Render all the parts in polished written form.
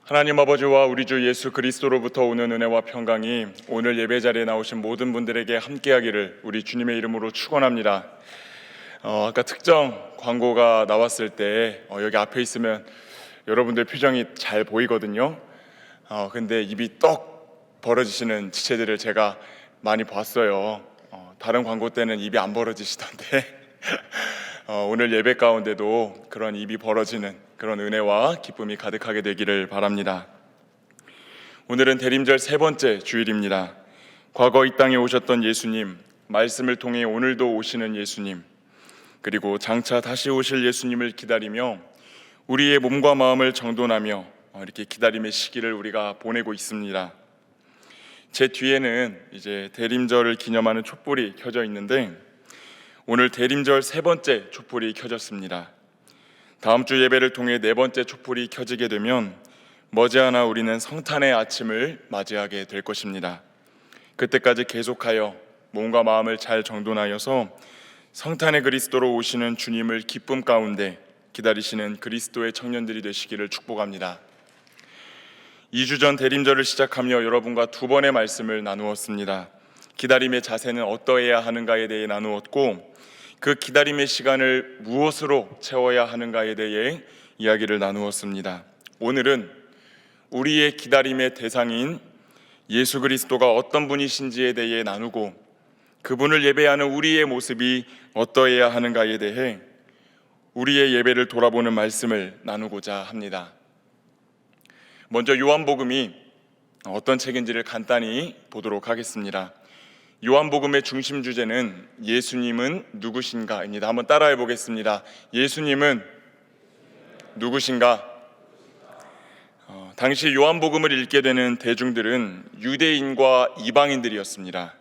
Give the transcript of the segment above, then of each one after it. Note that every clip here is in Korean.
하나님 아버지와 우리 주 예수 그리스도로부터 오는 은혜와 평강이 오늘 예배 자리에 나오신 모든 분들에게 함께하기를 우리 주님의 이름으로 축원합니다. 아까 특정 광고가 나왔을 때 여기 앞에 있으면 여러분들 표정이 잘 보이거든요. 근데 입이 떡 벌어지시는 지체들을 제가 많이 봤어요. 다른 광고 때는 입이 안 벌어지시던데 오늘 예배 가운데도 그런 입이 벌어지는 그런 은혜와 기쁨이 가득하게 되기를 바랍니다. 오늘은 대림절 세 번째 주일입니다. 과거 이 땅에 오셨던 예수님, 말씀을 통해 오늘도 오시는 예수님, 그리고 장차 다시 오실 예수님을 기다리며 우리의 몸과 마음을 정돈하며 이렇게 기다림의 시기를 우리가 보내고 있습니다. 제 뒤에는 이제 대림절을 기념하는 촛불이 켜져 있는데 오늘 대림절 세 번째 촛불이 켜졌습니다. 다음 주 예배를 통해 네 번째 촛불이 켜지게 되면 머지않아 우리는 성탄의 아침을 맞이하게 될 것입니다. 그때까지 계속하여 몸과 마음을 잘 정돈하여서 성탄의 그리스도로 오시는 주님을 기쁨 가운데 기다리시는 그리스도의 청년들이 되시기를 축복합니다. 2주 전 대림절을 시작하며 여러분과 두 번의 말씀을 나누었습니다. 기다림의 자세는 어떠해야 하는가에 대해 나누었고 그 기다림의 시간을 무엇으로 채워야 하는가에 대해 이야기를 나누었습니다. 오늘은 우리의 기다림의 대상인 예수 그리스도가 어떤 분이신지에 대해 나누고 그분을 예배하는 우리의 모습이 어떠해야 하는가에 대해 우리의 예배를 돌아보는 말씀을 나누고자 합니다. 먼저 요한복음이 어떤 책인지를 간단히 보도록 하겠습니다. 요한복음의 중심 주제는 예수님은 누구신가입니다. 한번 따라해 보겠습니다. 예수님은 누구신가? 당시 요한복음을 읽게 되는 대중들은 유대인과 이방인들이었습니다.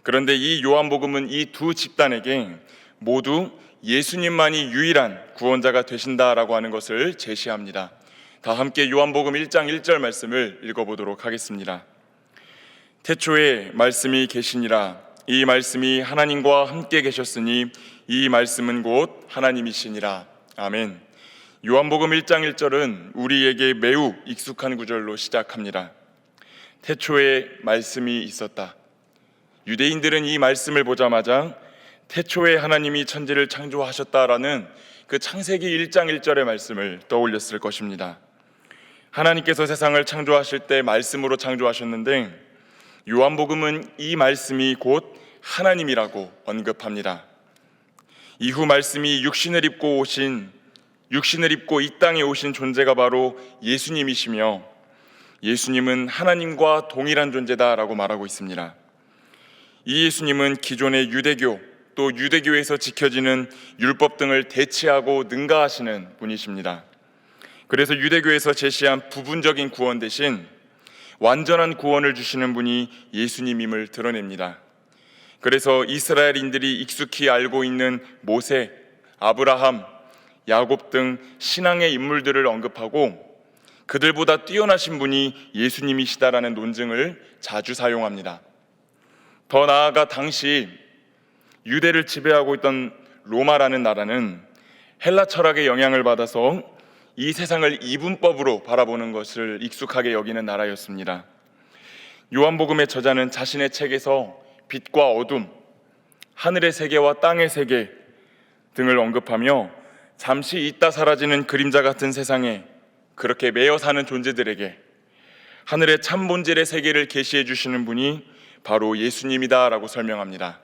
그런데 이 요한복음은 이 두 집단에게 모두 예수님만이 유일한 구원자가 되신다라고 하는 것을 제시합니다. 다 함께 요한복음 1장 1절 말씀을 읽어보도록 하겠습니다. 태초에 말씀이 계시니라. 이 말씀이 하나님과 함께 계셨으니 이 말씀은 곧 하나님이시니라. 아멘. 요한복음 1장 1절은 우리에게 매우 익숙한 구절로 시작합니다. 태초에 말씀이 있었다. 유대인들은 이 말씀을 보자마자 태초에 하나님이 천지를 창조하셨다라는 그 창세기 1장 1절의 말씀을 떠올렸을 것입니다. 하나님께서 세상을 창조하실 때 말씀으로 창조하셨는데 요한복음은 이 말씀이 곧 하나님이라고 언급합니다. 이후 말씀이 육신을 입고 이 땅에 오신 존재가 바로 예수님이시며 예수님은 하나님과 동일한 존재다라고 말하고 있습니다. 이 예수님은 기존의 유대교 또 유대교에서 지켜지는 율법 등을 대체하고 능가하시는 분이십니다. 그래서 유대교에서 제시한 부분적인 구원 대신 완전한 구원을 주시는 분이 예수님임을 드러냅니다. 그래서 이스라엘인들이 익숙히 알고 있는 모세, 아브라함, 야곱 등 신앙의 인물들을 언급하고 그들보다 뛰어나신 분이 예수님이시다라는 논증을 자주 사용합니다. 더 나아가 당시 유대를 지배하고 있던 로마라는 나라는 헬라 철학의 영향을 받아서 이 세상을 이분법으로 바라보는 것을 익숙하게 여기는 나라였습니다. 요한복음의 저자는 자신의 책에서 빛과 어둠, 하늘의 세계와 땅의 세계 등을 언급하며 잠시 있다 사라지는 그림자 같은 세상에 그렇게 매여 사는 존재들에게 하늘의 참 본질의 세계를 계시해 주시는 분이 바로 예수님이다라고 설명합니다.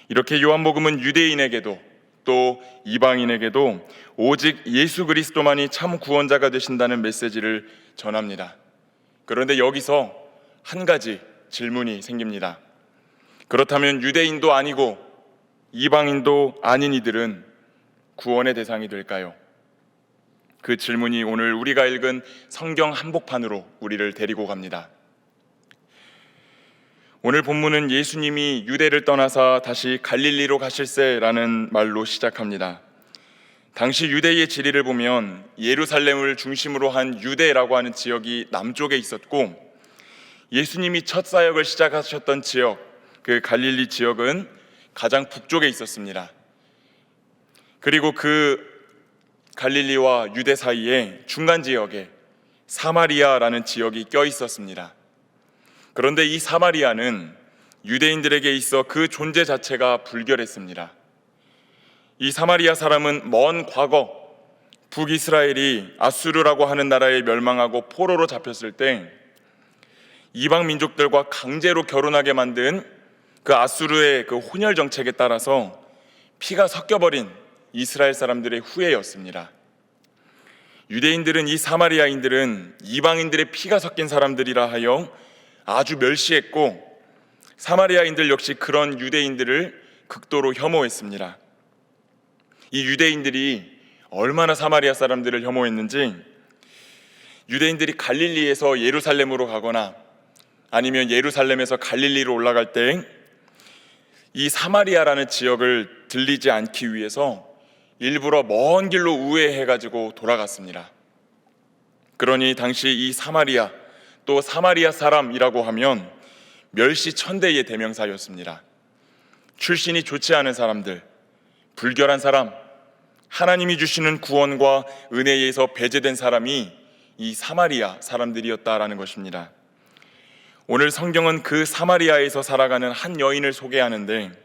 이렇게 요한복음은 유대인에게도 또 이방인에게도 오직 예수 그리스도만이 참 구원자가 되신다는 메시지를 전합니다. 그런데 여기서 한 가지 질문이 생깁니다. 그렇다면 유대인도 아니고 이방인도 아닌 이들은 구원의 대상이 될까요? 그 질문이 오늘 우리가 읽은 성경 한복판으로 우리를 데리고 갑니다. 오늘 본문은 예수님이 유대를 떠나사 다시 갈릴리로 가실세라는 말로 시작합니다. 당시 유대의 지리를 보면 예루살렘을 중심으로 한 유대라고 하는 지역이 남쪽에 있었고 예수님이 첫 사역을 시작하셨던 지역, 그 갈릴리 지역은 가장 북쪽에 있었습니다. 그리고 그 갈릴리와 유대 사이에 중간 지역에 사마리아라는 지역이 껴 있었습니다. 그런데 이 사마리아는 유대인들에게 있어 그 존재 자체가 불결했습니다. 이 사마리아 사람은 먼 과거 북이스라엘이 아수르라고 하는 나라에 멸망하고 포로로 잡혔을 때 이방 민족들과 강제로 결혼하게 만든 그 아수르의 그 혼혈 정책에 따라서 피가 섞여버린 이스라엘 사람들의 후예였습니다. 유대인들은 이 사마리아인들은 이방인들의 피가 섞인 사람들이라 하여 아주 멸시했고, 사마리아인들 역시 그런 유대인들을 극도로 혐오했습니다. 이 유대인들이 얼마나 사마리아 사람들을 혐오했는지, 유대인들이 갈릴리에서 예루살렘으로 가거나 아니면 예루살렘에서 갈릴리로 올라갈 때 이 사마리아라는 지역을 들리지 않기 위해서 일부러 먼 길로 우회해가지고 돌아갔습니다. 그러니 당시 이 사마리아, 또 사마리아 사람이라고 하면 멸시천대의 대명사였습니다. 출신이 좋지 않은 사람들, 불결한 사람, 하나님이 주시는 구원과 은혜에 의해서 배제된 사람이 이 사마리아 사람들이었다라는 것입니다. 오늘 성경은 그 사마리아에서 살아가는 한 여인을 소개하는데,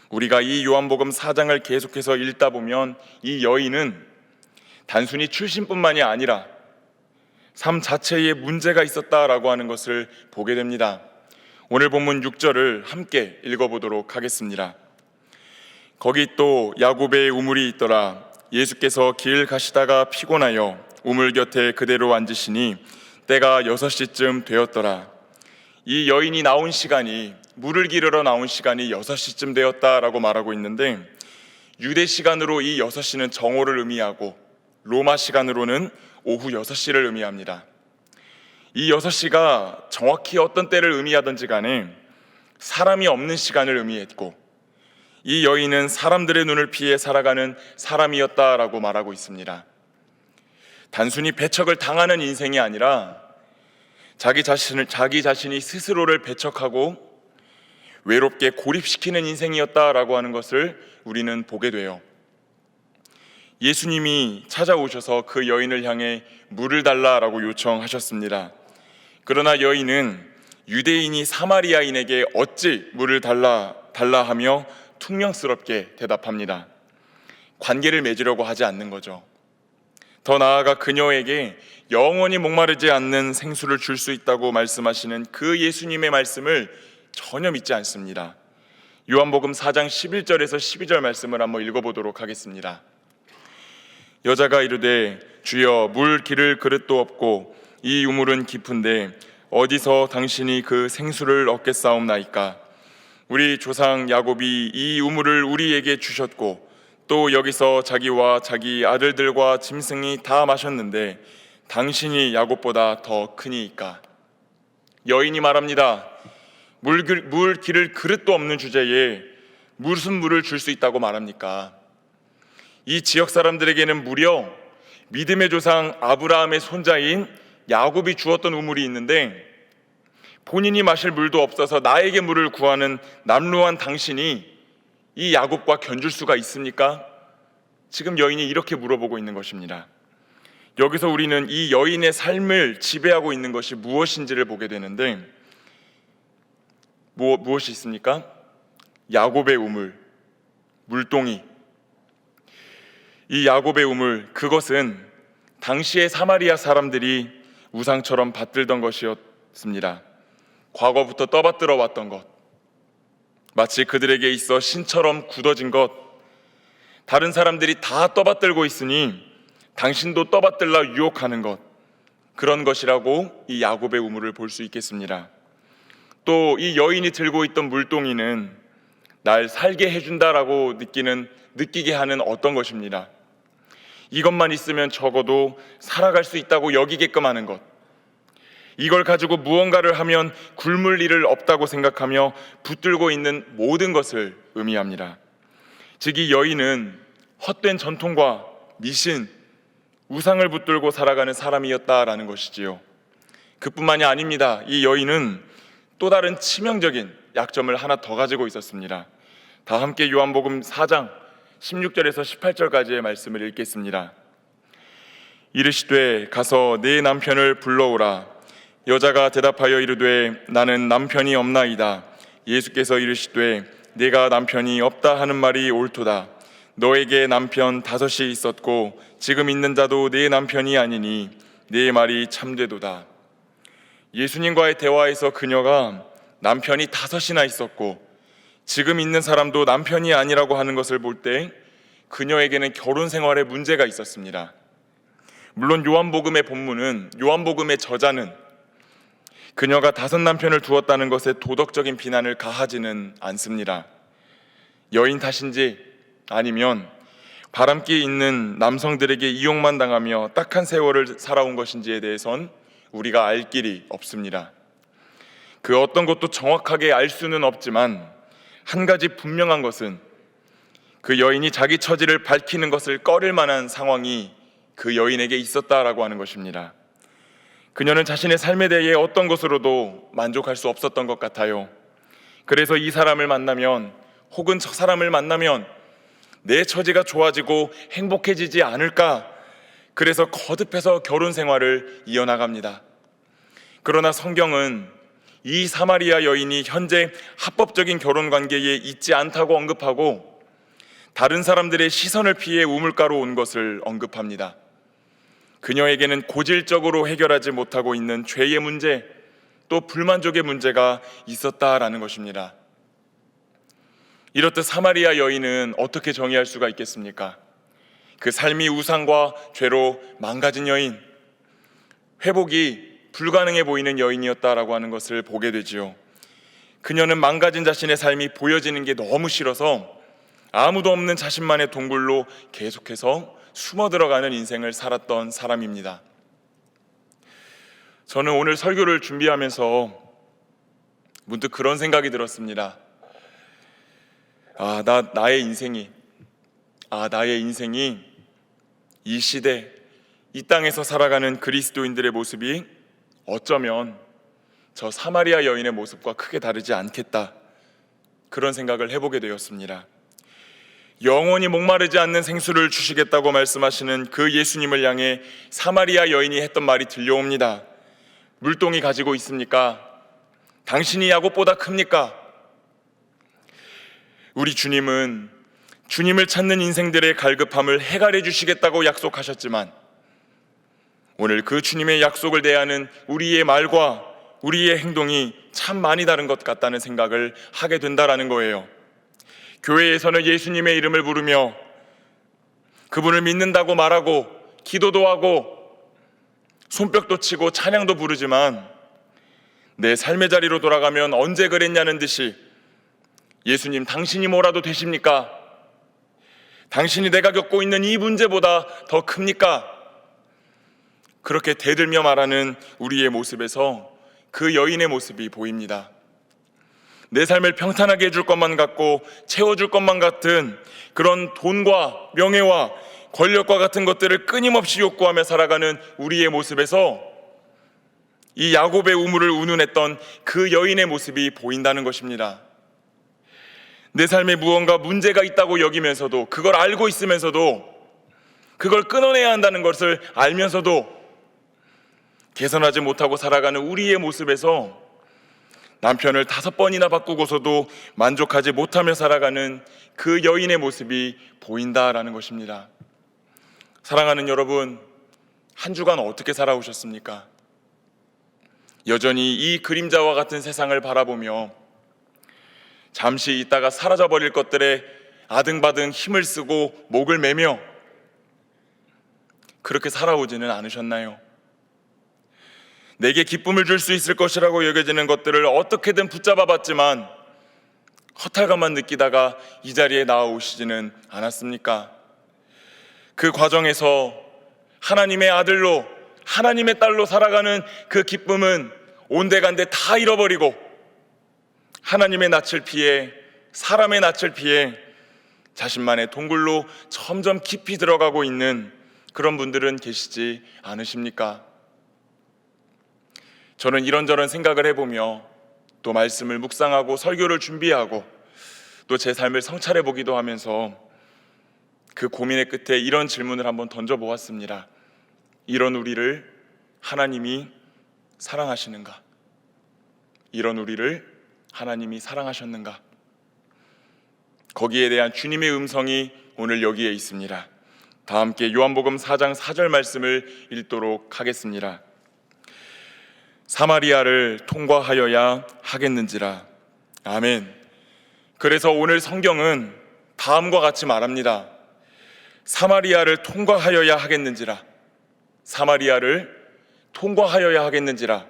우리가 이 요한복음 4장을 계속해서 읽다 보면 이 여인은 단순히 출신뿐만이 아니라 삶 자체에 문제가 있었다라고 하는 것을 보게 됩니다. 오늘 본문 6절을 함께 읽어보도록 하겠습니다. 거기 또 야고보의 우물이 있더라. 예수께서 길 가시다가 피곤하여 우물 곁에 그대로 앉으시니 때가 6시쯤 되었더라. 이 여인이 나온 시간이, 물을 기르러 나온 시간이 6시쯤 되었다라고 말하고 있는데, 유대 시간으로 이 6시는 정오를 의미하고 로마 시간으로는 오후 6시를 의미합니다. 이 6시가 정확히 어떤 때를 의미하든지 간에 사람이 없는 시간을 의미했고, 이 여인은 사람들의 눈을 피해 살아가는 사람이었다라고 말하고 있습니다. 단순히 배척을 당하는 인생이 아니라 자기 자신이 스스로를 배척하고 외롭게 고립시키는 인생이었다라고 하는 것을 우리는 보게 돼요. 예수님이 찾아오셔서 그 여인을 향해 물을 달라라고 요청하셨습니다. 그러나 여인은 유대인이 사마리아인에게 어찌 물을 달라 하며 퉁명스럽게 대답합니다. 관계를 맺으려고 하지 않는 거죠. 더 나아가 그녀에게 영원히 목마르지 않는 생수를 줄 수 있다고 말씀하시는 그 예수님의 말씀을 전혀 믿지 않습니다. 요한복음 4장 11절에서 12절 말씀을 한번 읽어보도록 하겠습니다. 여자가 이르되 주여 물 기를 그릇도 없고 이 우물은 깊은데 어디서 당신이 그 생수를 얻겠사옵나이까? 우리 조상 야곱이 이 우물을 우리에게 주셨고 또 여기서 자기와 자기 아들들과 짐승이 다 마셨는데 당신이 야곱보다 더 크니이까? 여인이 말합니다. 물 기를 그릇도 없는 주제에 무슨 물을 줄 수 있다고 말합니까? 이 지역 사람들에게는 무려 믿음의 조상 아브라함의 손자인 야곱이 주었던 우물이 있는데, 본인이 마실 물도 없어서 나에게 물을 구하는 남루한 당신이 이 야곱과 견줄 수가 있습니까? 지금 여인이 이렇게 물어보고 있는 것입니다. 여기서 우리는 이 여인의 삶을 지배하고 있는 것이 무엇인지를 보게 되는데, 무엇이 있습니까? 야곱의 우물, 물동이. 이 야곱의 우물, 그것은 당시의 사마리아 사람들이 우상처럼 받들던 것이었습니다. 과거부터 떠받들어 왔던 것, 마치 그들에게 있어 신처럼 굳어진 것, 다른 사람들이 다 떠받들고 있으니 당신도 떠받들라 유혹하는 것, 그런 것이라고 이 야곱의 우물을 볼 수 있겠습니다. 또 이 여인이 들고 있던 물동이는 날 살게 해준다라고 느끼게 하는 어떤 것입니다. 이것만 있으면 적어도 살아갈 수 있다고 여기게끔 하는 것, 이걸 가지고 무언가를 하면 굶을 일을 없다고 생각하며 붙들고 있는 모든 것을 의미합니다. 즉 이 여인은 헛된 전통과 미신, 우상을 붙들고 살아가는 사람이었다라는 것이지요. 그뿐만이 아닙니다. 이 여인은 또 다른 치명적인 약점을 하나 더 가지고 있었습니다. 다 함께 요한복음 4장 16절에서 18절까지의 말씀을 읽겠습니다. 이르시되 가서 네 남편을 불러오라. 여자가 대답하여 이르되 나는 남편이 없나이다. 예수께서 이르시되 네가 남편이 없다 하는 말이 옳도다. 너에게 남편 5이 있었고 지금 있는 자도 네 남편이 아니니 네 말이 참되도다. 예수님과의 대화에서 그녀가 남편이 5이나 있었고 지금 있는 사람도 남편이 아니라고 하는 것을 볼 때 그녀에게는 결혼 생활에 문제가 있었습니다. 물론 요한복음의 본문은, 요한복음의 저자는 그녀가 5남편을 두었다는 것에 도덕적인 비난을 가하지는 않습니다. 여인 탓인지 아니면 바람기 있는 남성들에게 이용만 당하며 딱한 세월을 살아온 것인지에 대해선 우리가 알 길이 없습니다. 그 어떤 것도 정확하게 알 수는 없지만 한 가지 분명한 것은 그 여인이 자기 처지를 밝히는 것을 꺼릴 만한 상황이 그 여인에게 있었다라고 하는 것입니다. 그녀는 자신의 삶에 대해 어떤 것으로도 만족할 수 없었던 것 같아요. 그래서 이 사람을 만나면, 혹은 저 사람을 만나면 내 처지가 좋아지고 행복해지지 않을까, 그래서 거듭해서 결혼 생활을 이어나갑니다. 그러나 성경은 이 사마리아 여인이 현재 합법적인 결혼 관계에 있지 않다고 언급하고 다른 사람들의 시선을 피해 우물가로 온 것을 언급합니다. 그녀에게는 고질적으로 해결하지 못하고 있는 죄의 문제, 또 불만족의 문제가 있었다라는 것입니다. 이렇듯 사마리아 여인은 어떻게 정의할 수가 있겠습니까? 그 삶이 우상과 죄로 망가진 여인, 회복이 불가능해 보이는 여인이었다라고 하는 것을 보게 되지요. 그녀는 망가진 자신의 삶이 보여지는 게 너무 싫어서 아무도 없는 자신만의 동굴로 계속해서 숨어 들어가는 인생을 살았던 사람입니다. 저는 오늘 설교를 준비하면서 문득 그런 생각이 들었습니다. 나의 인생이 이 시대, 이 땅에서 살아가는 그리스도인들의 모습이 어쩌면 저 사마리아 여인의 모습과 크게 다르지 않겠다, 그런 생각을 해보게 되었습니다. 영원히 목마르지 않는 생수를 주시겠다고 말씀하시는 그 예수님을 향해 사마리아 여인이 했던 말이 들려옵니다. 물동이 가지고 있습니까? 당신이 야곱보다 큽니까? 우리 주님은 주님을 찾는 인생들의 갈급함을 해결해 주시겠다고 약속하셨지만 오늘 그 주님의 약속을 대하는 우리의 말과 우리의 행동이 참 많이 다른 것 같다는 생각을 하게 된다라는 거예요. 교회에서는 예수님의 이름을 부르며 그분을 믿는다고 말하고 기도도 하고 손뼉도 치고 찬양도 부르지만 내 삶의 자리로 돌아가면 언제 그랬냐는 듯이 예수님, 당신이 뭐라도 되십니까? 당신이 내가 겪고 있는 이 문제보다 더 큽니까? 그렇게 대들며 말하는 우리의 모습에서 그 여인의 모습이 보입니다. 내 삶을 평탄하게 해줄 것만 같고 채워줄 것만 같은 그런 돈과 명예와 권력과 같은 것들을 끊임없이 욕구하며 살아가는 우리의 모습에서 이 야곱의 우물을 운운했던 그 여인의 모습이 보인다는 것입니다. 내 삶에 무언가 문제가 있다고 여기면서도, 그걸 알고 있으면서도, 그걸 끊어내야 한다는 것을 알면서도 개선하지 못하고 살아가는 우리의 모습에서 남편을 5번이나 바꾸고서도 만족하지 못하며 살아가는 그 여인의 모습이 보인다라는 것입니다. 사랑하는 여러분, 한 주간 어떻게 살아오셨습니까? 여전히 이 그림자와 같은 세상을 바라보며 잠시 있다가 사라져버릴 것들에 아등바등 힘을 쓰고 목을 매며 그렇게 살아오지는 않으셨나요? 내게 기쁨을 줄 수 있을 것이라고 여겨지는 것들을 어떻게든 붙잡아 봤지만 허탈감만 느끼다가 이 자리에 나아오시지는 않았습니까? 그 과정에서 하나님의 아들로, 하나님의 딸로 살아가는 그 기쁨은 온데간데 다 잃어버리고 하나님의 낯을 피해, 사람의 낯을 피해 자신만의 동굴로 점점 깊이 들어가고 있는 그런 분들은 계시지 않으십니까? 저는 이런저런 생각을 해보며 또 말씀을 묵상하고 설교를 준비하고 또 제 삶을 성찰해 보기도 하면서 그 고민의 끝에 이런 질문을 한번 던져보았습니다. 이런 우리를 하나님이 사랑하시는가? 이런 우리를 하나님이 사랑하셨는가? 거기에 대한 주님의 음성이 오늘 여기에 있습니다. 다 함께 요한복음 4장 4절 말씀을 읽도록 하겠습니다. 사마리아를 통과하여야 하겠는지라. 아멘. 그래서 오늘 성경은 다음과 같이 말합니다. 사마리아를 통과하여야 하겠는지라. 사마리아를 통과하여야 하겠는지라.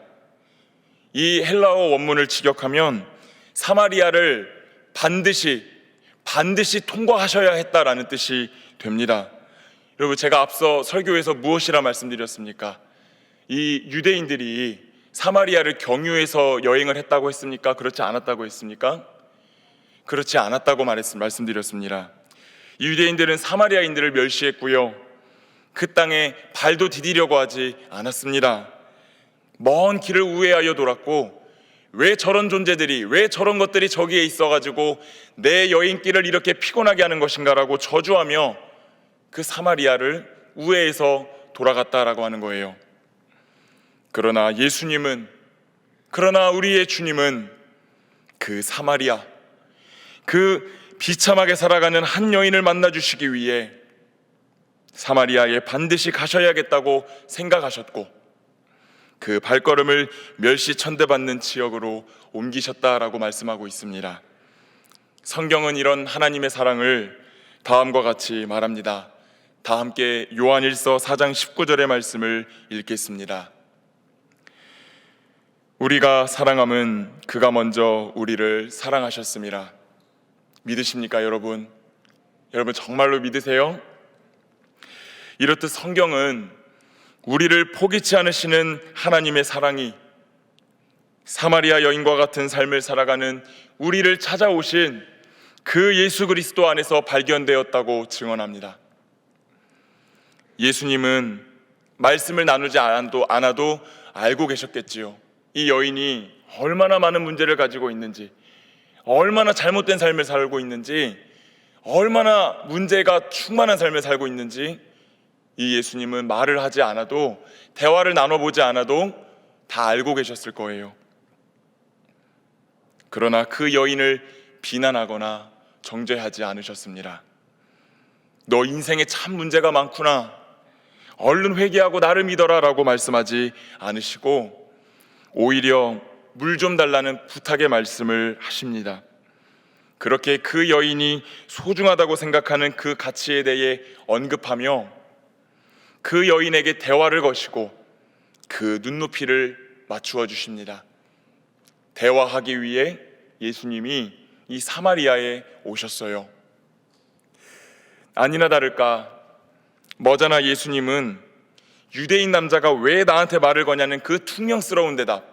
이 헬라어 원문을 직역하면 사마리아를 반드시 통과하셔야 했다라는 뜻이 됩니다. 여러분, 제가 앞서 설교에서 무엇이라 말씀드렸습니까? 이 유대인들이 사마리아를 경유해서 여행을 했다고 했습니까? 그렇지 않았다고 했습니까? 그렇지 않았다고 말씀드렸습니다. 이 유대인들은 사마리아인들을 멸시했고요, 그 땅에 발도 디디려고 하지 않았습니다. 먼 길을 우회하여 돌았고, 왜 저런 존재들이, 왜 저런 것들이 저기에 있어가지고 내 여행길을 이렇게 피곤하게 하는 것인가라고 저주하며 그 사마리아를 우회해서 돌아갔다라고 하는 거예요. 그러나 우리의 주님은 그 사마리아, 그 비참하게 살아가는 한 여인을 만나주시기 위해 사마리아에 반드시 가셔야겠다고 생각하셨고, 그 발걸음을 멸시천대받는 지역으로 옮기셨다라고 말씀하고 있습니다. 성경은 이런 하나님의 사랑을 다음과 같이 말합니다. 다 함께 요한일서 4장 19절의 말씀을 읽겠습니다. 우리가 사랑함은 그가 먼저 우리를 사랑하셨습니다. 믿으십니까, 여러분? 여러분 정말로 믿으세요? 이렇듯 성경은 우리를 포기치 않으시는 하나님의 사랑이 사마리아 여인과 같은 삶을 살아가는 우리를 찾아오신 그 예수 그리스도 안에서 발견되었다고 증언합니다. 예수님은 말씀을 나누지 않아도 알고 계셨겠지요. 이 여인이 얼마나 많은 문제를 가지고 있는지, 얼마나 잘못된 삶을 살고 있는지, 얼마나 문제가 충만한 삶을 살고 있는지 이 예수님은 말을 하지 않아도, 대화를 나눠보지 않아도 다 알고 계셨을 거예요. 그러나 그 여인을 비난하거나 정죄하지 않으셨습니다. 너 인생에 참 문제가 많구나, 얼른 회개하고 나를 믿어라 라고 말씀하지 않으시고 오히려 물 좀 달라는 부탁의 말씀을 하십니다. 그렇게 그 여인이 소중하다고 생각하는 그 가치에 대해 언급하며 그 여인에게 대화를 거시고 그 눈높이를 맞추어 주십니다. 대화하기 위해 예수님이 이 사마리아에 오셨어요. 아니나 다를까 머자나 예수님은 유대인 남자가 왜 나한테 말을 거냐는 그 퉁명스러운 대답,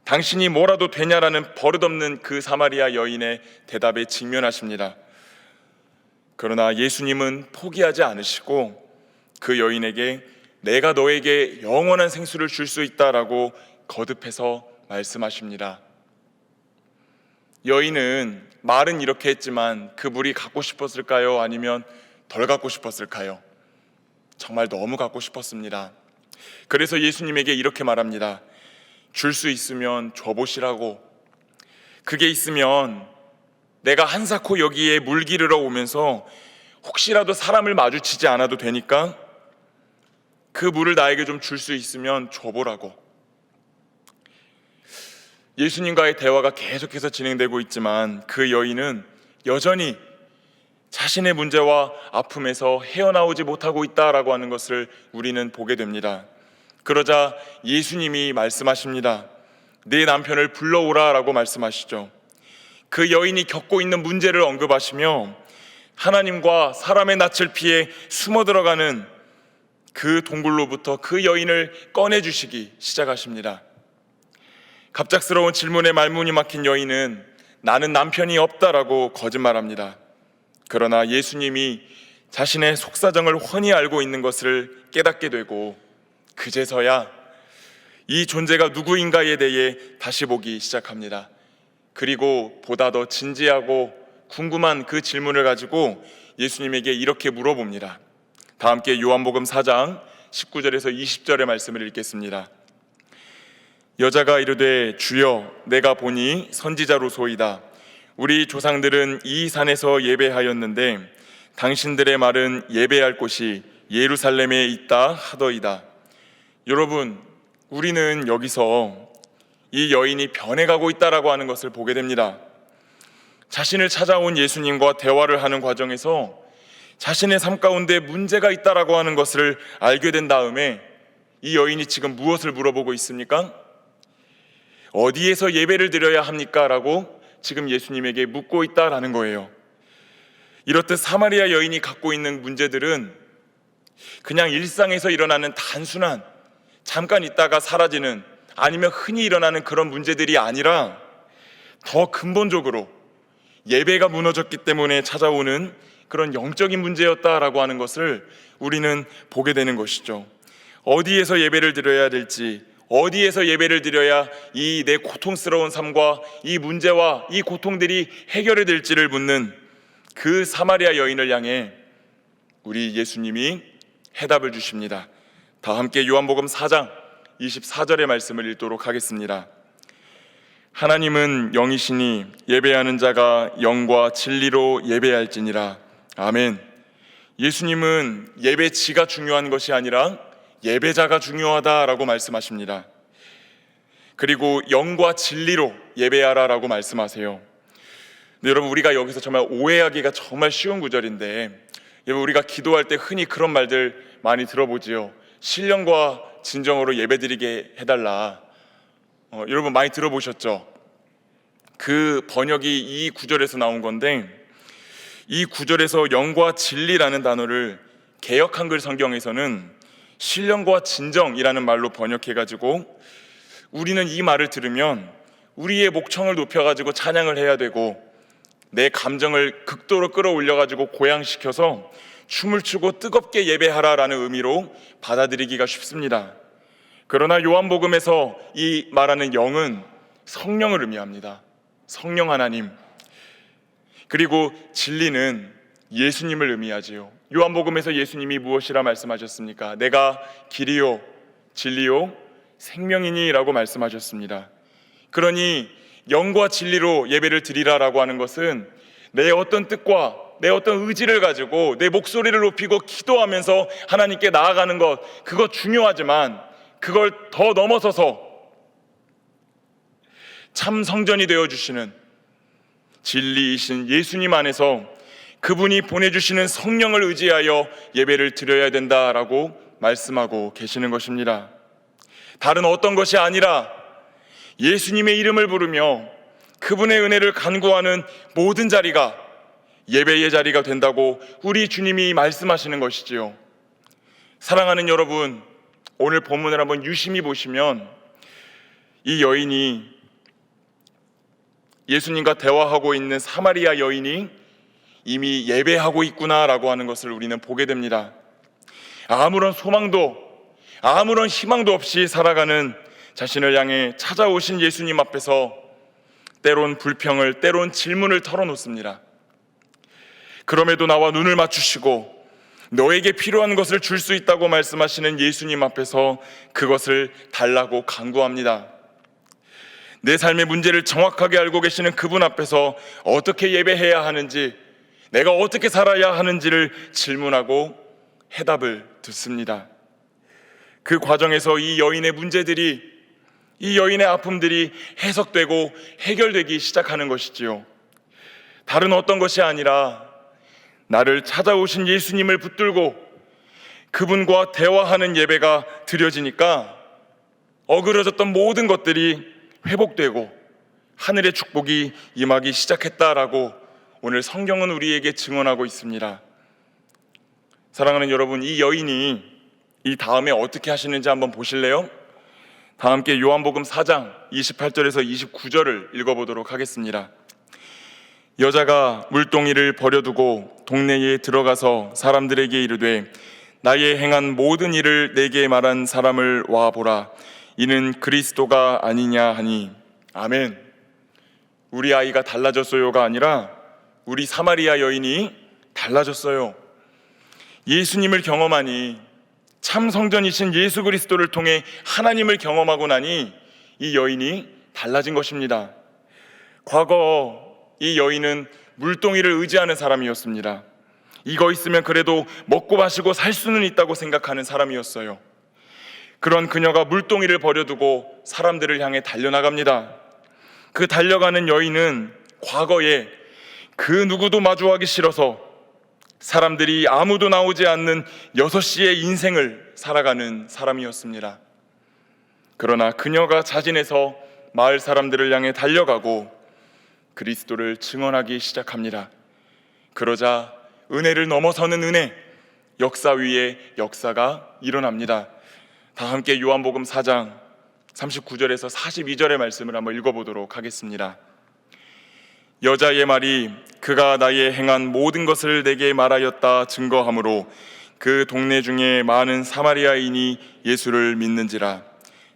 당신이 뭐라도 되냐라는 버릇없는 그 사마리아 여인의 대답에 직면하십니다. 그러나 예수님은 포기하지 않으시고 그 여인에게 내가 너에게 영원한 생수를 줄 수 있다라고 거듭해서 말씀하십니다. 여인은 말은 이렇게 했지만 그 물이 갖고 싶었을까요? 아니면 덜 갖고 싶었을까요? 정말 너무 갖고 싶었습니다. 그래서 예수님에게 이렇게 말합니다. 줄 수 있으면 줘보시라고. 그게 있으면 내가 한사코 여기에 물 기르러 오면서 혹시라도 사람을 마주치지 않아도 되니까 그 물을 나에게 좀 줄 수 있으면 줘보라고. 예수님과의 대화가 계속해서 진행되고 있지만 그 여인은 여전히 자신의 문제와 아픔에서 헤어나오지 못하고 있다라고 하는 것을 우리는 보게 됩니다. 그러자 예수님이 말씀하십니다. 네 남편을 불러오라 라고 말씀하시죠. 그 여인이 겪고 있는 문제를 언급하시며 하나님과 사람의 낯을 피해 숨어 들어가는 그 동굴로부터 그 여인을 꺼내주시기 시작하십니다. 갑작스러운 질문에 말문이 막힌 여인은 나는 남편이 없다라고 거짓말합니다. 그러나 예수님이 자신의 속사정을 훤히 알고 있는 것을 깨닫게 되고 그제서야 이 존재가 누구인가에 대해 다시 보기 시작합니다. 그리고 보다 더 진지하고 궁금한 그 질문을 가지고 예수님에게 이렇게 물어봅니다. 다 함께 요한복음 4장 19절에서 20절의 말씀을 읽겠습니다. 여자가 이르되 주여 내가 보니 선지자로소이다. 우리 조상들은 이 산에서 예배하였는데 당신들의 말은 예배할 곳이 예루살렘에 있다 하더이다. 여러분, 우리는 여기서 이 여인이 변해가고 있다라고 하는 것을 보게 됩니다. 자신을 찾아온 예수님과 대화를 하는 과정에서 자신의 삶 가운데 문제가 있다라고 하는 것을 알게 된 다음에 이 여인이 지금 무엇을 물어보고 있습니까? 어디에서 예배를 드려야 합니까? 라고 지금 예수님에게 묻고 있다라는 거예요. 이렇듯 사마리아 여인이 갖고 있는 문제들은 그냥 일상에서 일어나는 단순한 잠깐 있다가 사라지는 아니면 흔히 일어나는 그런 문제들이 아니라 더 근본적으로 예배가 무너졌기 때문에 찾아오는 그런 영적인 문제였다라고 하는 것을 우리는 보게 되는 것이죠. 어디에서 예배를 드려야 될지, 어디에서 예배를 드려야 이 내 고통스러운 삶과 이 문제와 이 고통들이 해결이 될지를 묻는 그 사마리아 여인을 향해 우리 예수님이 해답을 주십니다. 다 함께 요한복음 4장 24절의 말씀을 읽도록 하겠습니다. 하나님은 영이시니 예배하는 자가 영과 진리로 예배할지니라. 아멘. 예수님은 예배지가 중요한 것이 아니라 예배자가 중요하다라고 말씀하십니다. 그리고 영과 진리로 예배하라라고 말씀하세요. 근데 여러분, 우리가 여기서 정말 오해하기가 정말 쉬운 구절인데, 여러분, 우리가 기도할 때 흔히 그런 말들 많이 들어보지요. 신령과 진정으로 예배드리게 해달라. 여러분 많이 들어보셨죠? 그 번역이 이 구절에서 나온 건데, 이 구절에서 영과 진리라는 단어를 개역 한글 성경에서는 신령과 진정이라는 말로 번역해가지고 우리는 이 말을 들으면 우리의 목청을 높여가지고 찬양을 해야 되고 내 감정을 극도로 끌어올려가지고 고양시켜서 춤을 추고 뜨겁게 예배하라라는 의미로 받아들이기가 쉽습니다. 그러나 요한복음에서 이 말하는 영은 성령을 의미합니다. 성령 하나님. 그리고 진리는 예수님을 의미하지요. 요한복음에서 예수님이 무엇이라 말씀하셨습니까? 내가 길이요 진리요 생명이니 라고 말씀하셨습니다. 그러니 영과 진리로 예배를 드리라라고 하는 것은 내 어떤 뜻과 내 어떤 의지를 가지고 내 목소리를 높이고 기도하면서 하나님께 나아가는 것, 그거 중요하지만 그걸 더 넘어서서 참 성전이 되어주시는 진리이신 예수님 안에서 그분이 보내주시는 성령을 의지하여 예배를 드려야 된다라고 말씀하고 계시는 것입니다. 다른 어떤 것이 아니라 예수님의 이름을 부르며 그분의 은혜를 간구하는 모든 자리가 예배의 자리가 된다고 우리 주님이 말씀하시는 것이지요. 사랑하는 여러분, 오늘 본문을 한번 유심히 보시면 이 여인이, 예수님과 대화하고 있는 사마리아 여인이 이미 예배하고 있구나라고 하는 것을 우리는 보게 됩니다. 아무런 소망도 아무런 희망도 없이 살아가는 자신을 향해 찾아오신 예수님 앞에서 때론 불평을, 때론 질문을 털어놓습니다. 그럼에도 나와 눈을 맞추시고 너에게 필요한 것을 줄 수 있다고 말씀하시는 예수님 앞에서 그것을 달라고 간구합니다. 내 삶의 문제를 정확하게 알고 계시는 그분 앞에서 어떻게 예배해야 하는지, 내가 어떻게 살아야 하는지를 질문하고 해답을 듣습니다. 그 과정에서 이 여인의 문제들이, 이 여인의 아픔들이 해석되고 해결되기 시작하는 것이지요. 다른 어떤 것이 아니라 나를 찾아오신 예수님을 붙들고 그분과 대화하는 예배가 드려지니까 어그러졌던 모든 것들이 회복되고 하늘의 축복이 임하기 시작했다라고 오늘 성경은 우리에게 증언하고 있습니다. 사랑하는 여러분, 이 여인이 이 다음에 어떻게 하시는지 한번 보실래요? 다 함께 요한복음 4장 28절에서 29절을 읽어보도록 하겠습니다. 여자가 물동이를 버려두고 동네에 들어가서 사람들에게 이르되 나의 행한 모든 일을 내게 말한 사람을 와보라. 이는 그리스도가 아니냐 하니. 아멘. 우리 아이가 달라졌어요가 아니라 우리 사마리아 여인이 달라졌어요. 예수님을 경험하니 참 성전이신 예수 그리스도를 통해 하나님을 경험하고 나니 이 여인이 달라진 것입니다. 과거 이 여인은 물동이를 의지하는 사람이었습니다. 이거 있으면 그래도 먹고 마시고 살 수는 있다고 생각하는 사람이었어요. 그런 그녀가 물동이를 버려두고 사람들을 향해 달려나갑니다. 그 달려가는 여인은 과거에 그 누구도 마주하기 싫어서 사람들이 아무도 나오지 않는 6시의 인생을 살아가는 사람이었습니다. 그러나 그녀가 자진해서 마을 사람들을 향해 달려가고 그리스도를 증언하기 시작합니다. 그러자 은혜를 넘어서는 은혜, 역사 위에 역사가 일어납니다. 다 함께 요한복음 4장 39절에서 42절의 말씀을 한번 읽어보도록 하겠습니다. 여자의 말이 그가 나의 행한 모든 것을 내게 말하였다 증거하므로 그 동네 중에 많은 사마리아인이 예수를 믿는지라.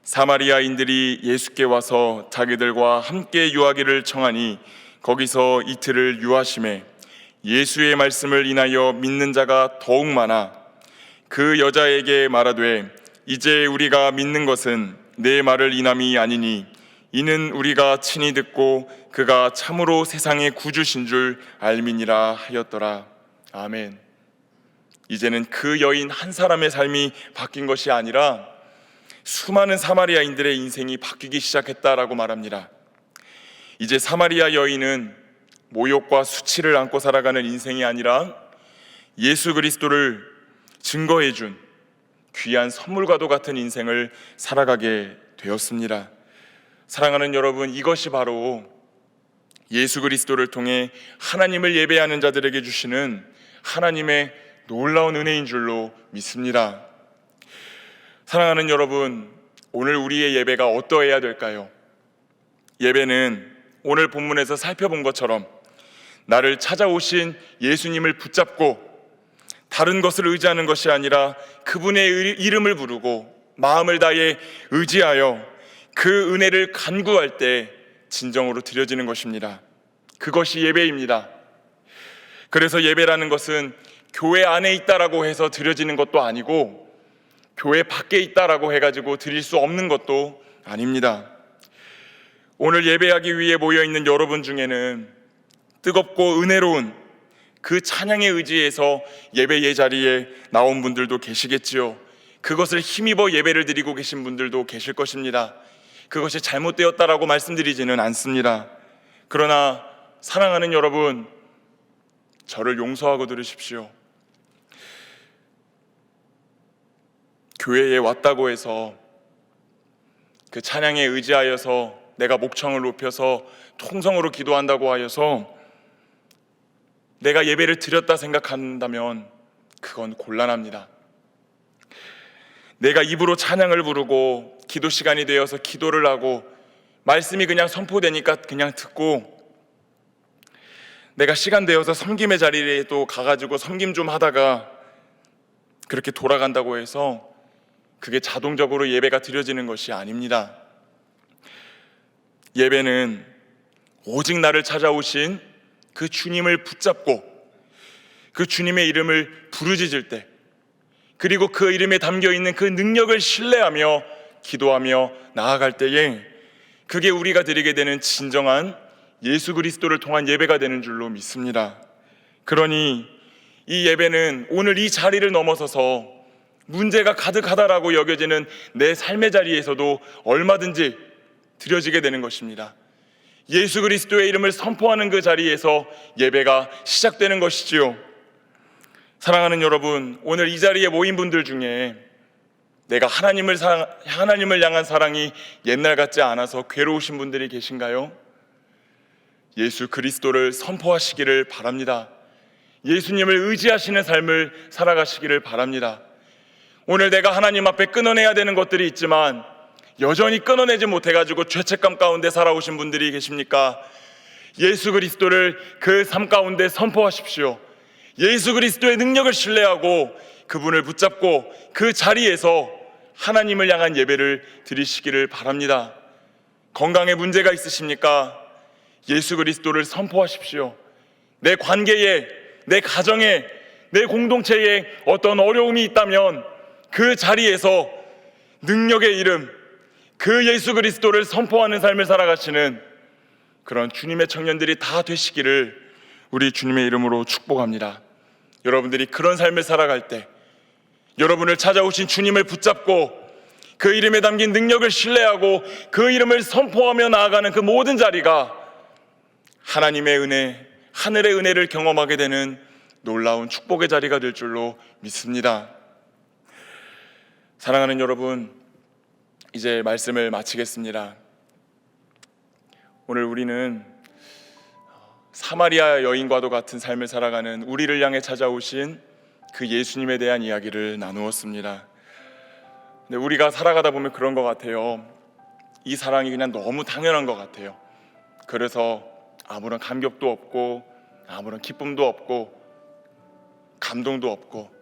사마리아인들이 예수께 와서 자기들과 함께 유하기를 청하니 거기서 이틀을 유하심에 예수의 말씀을 인하여 믿는 자가 더욱 많아 그 여자에게 말하되 이제 우리가 믿는 것은 내 말을 인함이 아니니 이는 우리가 친히 듣고 그가 참으로 세상의 구주신 줄 알미니라 하였더라. 아멘. 이제는 그 여인 한 사람의 삶이 바뀐 것이 아니라 수많은 사마리아인들의 인생이 바뀌기 시작했다라고 말합니다. 이제 사마리아 여인은 모욕과 수치를 안고 살아가는 인생이 아니라 예수 그리스도를 증거해준 귀한 선물과도 같은 인생을 살아가게 되었습니다. 사랑하는 여러분, 이것이 바로 예수 그리스도를 통해 하나님을 예배하는 자들에게 주시는 하나님의 놀라운 은혜인 줄로 믿습니다. 사랑하는 여러분, 오늘 우리의 예배가 어떠해야 될까요? 예배는 오늘 본문에서 살펴본 것처럼 나를 찾아오신 예수님을 붙잡고 다른 것을 의지하는 것이 아니라 그분의 이름을 부르고 마음을 다해 의지하여 그 은혜를 간구할 때 진정으로 드려지는 것입니다. 그것이 예배입니다. 그래서 예배라는 것은 교회 안에 있다라고 해서 드려지는 것도 아니고 교회 밖에 있다라고 해가지고 드릴 수 없는 것도 아닙니다. 오늘 예배하기 위해 모여있는 여러분 중에는 뜨겁고 은혜로운 그 찬양의 의지에서 예배의 자리에 나온 분들도 계시겠지요. 그것을 힘입어 예배를 드리고 계신 분들도 계실 것입니다. 그것이 잘못되었다라고 말씀드리지는 않습니다. 그러나 사랑하는 여러분, 저를 용서하고 들으십시오. 교회에 왔다고 해서 그 찬양에 의지하여서 내가 목청을 높여서 통성으로 기도한다고 하여서 내가 예배를 드렸다 생각한다면 그건 곤란합니다. 내가 입으로 찬양을 부르고 기도 시간이 되어서 기도를 하고 말씀이 그냥 선포되니까 그냥 듣고 내가 시간 되어서 섬김의 자리에 또 가가지고 섬김 좀 하다가 그렇게 돌아간다고 해서 그게 자동적으로 예배가 드려지는 것이 아닙니다. 예배는 오직 나를 찾아오신 그 주님을 붙잡고 그 주님의 이름을 부르짖을 때, 그리고 그 이름에 담겨있는 그 능력을 신뢰하며 기도하며 나아갈 때에 그게 우리가 드리게 되는 진정한 예수 그리스도를 통한 예배가 되는 줄로 믿습니다. 그러니 이 예배는 오늘 이 자리를 넘어서서 문제가 가득하다라고 여겨지는 내 삶의 자리에서도 얼마든지 드려지게 되는 것입니다. 예수 그리스도의 이름을 선포하는 그 자리에서 예배가 시작되는 것이지요. 사랑하는 여러분, 오늘 이 자리에 모인 분들 중에 내가 하나님을 향한 사랑이 옛날 같지 않아서 괴로우신 분들이 계신가요? 예수 그리스도를 선포하시기를 바랍니다. 예수님을 의지하시는 삶을 살아가시기를 바랍니다. 오늘 내가 하나님 앞에 끊어내야 되는 것들이 있지만 여전히 끊어내지 못해가지고 죄책감 가운데 살아오신 분들이 계십니까? 예수 그리스도를 그 삶 가운데 선포하십시오. 예수 그리스도의 능력을 신뢰하고 그분을 붙잡고 그 자리에서 하나님을 향한 예배를 드리시기를 바랍니다. 건강에 문제가 있으십니까? 예수 그리스도를 선포하십시오. 내 관계에, 내 가정에, 내 공동체에 어떤 어려움이 있다면 그 자리에서 능력의 이름, 그 예수 그리스도를 선포하는 삶을 살아가시는 그런 주님의 청년들이 다 되시기를 우리 주님의 이름으로 축복합니다. 여러분들이 그런 삶을 살아갈 때 여러분을 찾아오신 주님을 붙잡고 그 이름에 담긴 능력을 신뢰하고 그 이름을 선포하며 나아가는 그 모든 자리가 하나님의 은혜, 하늘의 은혜를 경험하게 되는 놀라운 축복의 자리가 될 줄로 믿습니다. 사랑하는 여러분, 이제 말씀을 마치겠습니다. 오늘 우리는 사마리아 여인과도 같은 삶을 살아가는 우리를 향해 찾아오신 그 예수님에 대한 이야기를 나누었습니다. 근데 우리가 살아가다 보면 그런 것 같아요. 이 사랑이 그냥 너무 당연한 것 같아요. 그래서 아무런 감격도 없고 아무런 기쁨도 없고 감동도 없고,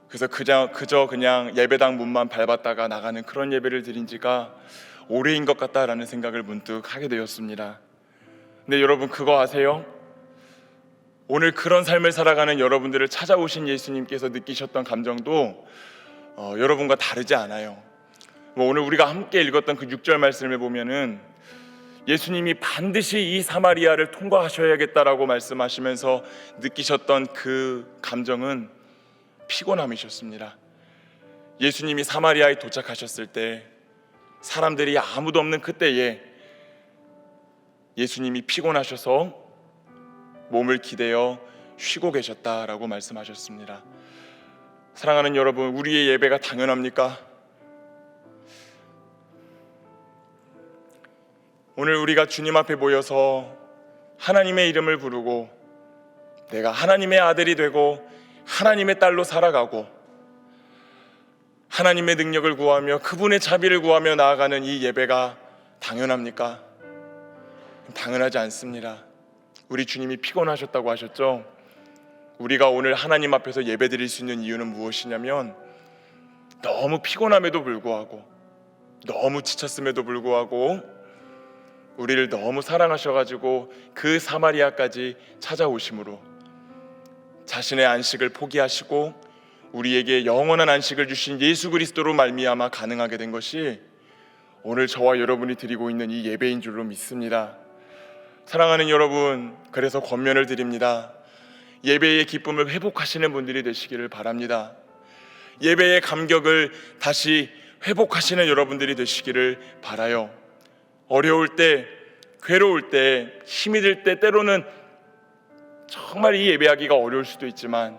그래서 그저 그냥 예배당 문만 밟았다가 나가는 그런 예배를 드린 지가 오래인 것 같다라는 생각을 문득 하게 되었습니다. 근데 여러분 그거 아세요? 오늘 그런 삶을 살아가는 여러분들을 찾아오신 예수님께서 느끼셨던 감정도 여러분과 다르지 않아요. 오늘 우리가 함께 읽었던 그 6절 말씀을 보면은 예수님이 반드시 이 사마리아를 통과하셔야겠다라고 말씀하시면서 느끼셨던 그 감정은 피곤함이셨습니다. 예수님이 사마리아에 도착하셨을 때 사람들이 아무도 없는 그때에 예수님이 피곤하셔서 몸을 기대어 쉬고 계셨다라고 말씀하셨습니다. 사랑하는 여러분, 우리의 예배가 당연합니까? 오늘 우리가 주님 앞에 모여서 하나님의 이름을 부르고 내가 하나님의 아들이 되고 하나님의 딸로 살아가고 하나님의 능력을 구하며 그분의 자비를 구하며 나아가는 이 예배가 당연합니까? 당연하지 않습니다. 우리 주님이 피곤하셨다고 하셨죠? 우리가 오늘 하나님 앞에서 예배드릴 수 있는 이유는 무엇이냐면 너무 피곤함에도 불구하고 너무 지쳤음에도 불구하고 우리를 너무 사랑하셔가지고 그 사마리아까지 찾아오심으로 자신의 안식을 포기하시고 우리에게 영원한 안식을 주신 예수 그리스도로 말미암아 가능하게 된 것이 오늘 저와 여러분이 드리고 있는 이 예배인 줄로 믿습니다. 사랑하는 여러분, 그래서 권면을 드립니다. 예배의 기쁨을 회복하시는 분들이 되시기를 바랍니다. 예배의 감격을 다시 회복하시는 여러분들이 되시기를 바라요. 어려울 때, 괴로울 때, 힘이 들 때 때로는 정말 이 예배하기가 어려울 수도 있지만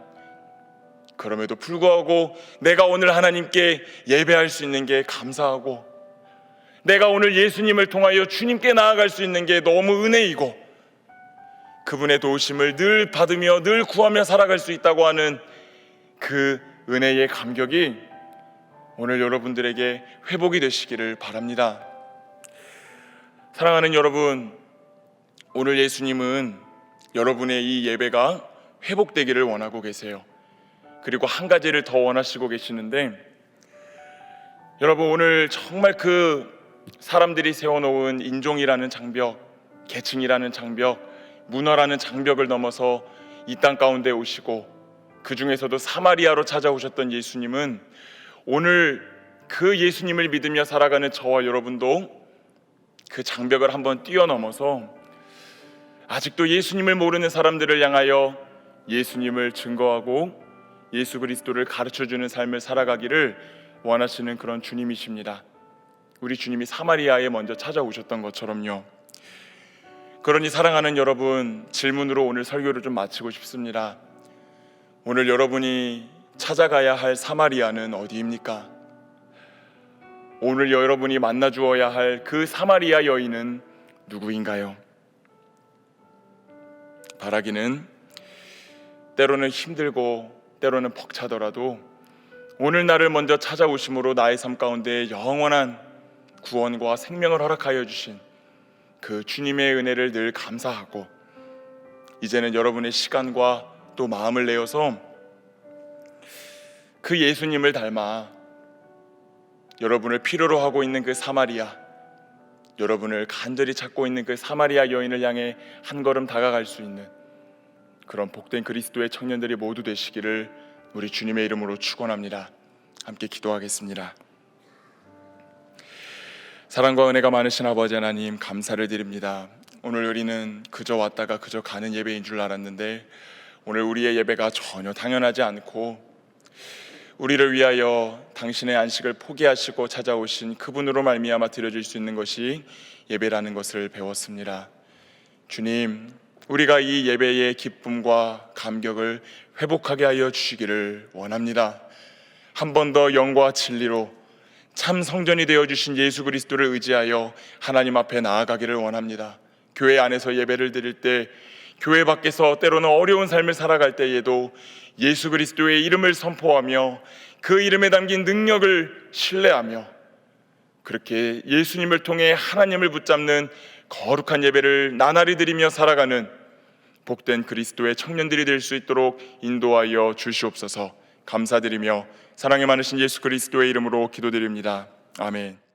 그럼에도 불구하고 내가 오늘 하나님께 예배할 수 있는 게 감사하고 내가 오늘 예수님을 통하여 주님께 나아갈 수 있는 게 너무 은혜이고 그분의 도우심을 늘 받으며 늘 구하며 살아갈 수 있다고 하는 그 은혜의 감격이 오늘 여러분들에게 회복이 되시기를 바랍니다. 사랑하는 여러분, 오늘 예수님은 여러분의 이 예배가 회복되기를 원하고 계세요. 그리고 한 가지를 더 원하시고 계시는데, 여러분 오늘 정말 그 사람들이 세워놓은 인종이라는 장벽, 계층이라는 장벽, 문화라는 장벽을 넘어서 이 땅 가운데 오시고 그 중에서도 사마리아로 찾아오셨던 예수님은 오늘 그 예수님을 믿으며 살아가는 저와 여러분도 그 장벽을 한번 뛰어넘어서 아직도 예수님을 모르는 사람들을 향하여 예수님을 증거하고 예수 그리스도를 가르쳐주는 삶을 살아가기를 원하시는 그런 주님이십니다. 우리 주님이 사마리아에 먼저 찾아오셨던 것처럼요. 그러니 사랑하는 여러분, 질문으로 오늘 설교를 좀 마치고 싶습니다. 오늘 여러분이 찾아가야 할 사마리아는 어디입니까? 오늘 여러분이 만나 주어야 할 그 사마리아 여인은 누구인가요? 바라기는 때로는 힘들고 때로는 벅차더라도 오늘 나를 먼저 찾아오심으로 나의 삶 가운데 영원한 구원과 생명을 허락하여 주신 그 주님의 은혜를 늘 감사하고 이제는 여러분의 시간과 또 마음을 내어서 그 예수님을 닮아 여러분을 필요로 하고 있는 그 사마리아, 여러분을 간절히 찾고 있는 그 사마리아 여인을 향해 한 걸음 다가갈 수 있는 그런 복된 그리스도의 청년들이 모두 되시기를 우리 주님의 이름으로 축원합니다. 함께 기도하겠습니다. 사랑과 은혜가 많으신 아버지 하나님, 감사를 드립니다. 오늘 우리는 그저 왔다가 그저 가는 예배인 줄 알았는데 오늘 우리의 예배가 전혀 당연하지 않고 우리를 위하여 당신의 안식을 포기하시고 찾아오신 그분으로 말미암아 드려질 수 있는 것이 예배라는 것을 배웠습니다. 주님, 우리가 이 예배의 기쁨과 감격을 회복하게 하여 주시기를 원합니다. 한 번 더 영과 진리로 참 성전이 되어주신 예수 그리스도를 의지하여 하나님 앞에 나아가기를 원합니다. 교회 안에서 예배를 드릴 때, 교회 밖에서 때로는 어려운 삶을 살아갈 때에도 예수 그리스도의 이름을 선포하며 그 이름에 담긴 능력을 신뢰하며 그렇게 예수님을 통해 하나님을 붙잡는 거룩한 예배를 나날이 드리며 살아가는 복된 그리스도의 청년들이 될 수 있도록 인도하여 주시옵소서. 감사드리며 사랑이 많으신 예수 그리스도의 이름으로 기도드립니다. 아멘.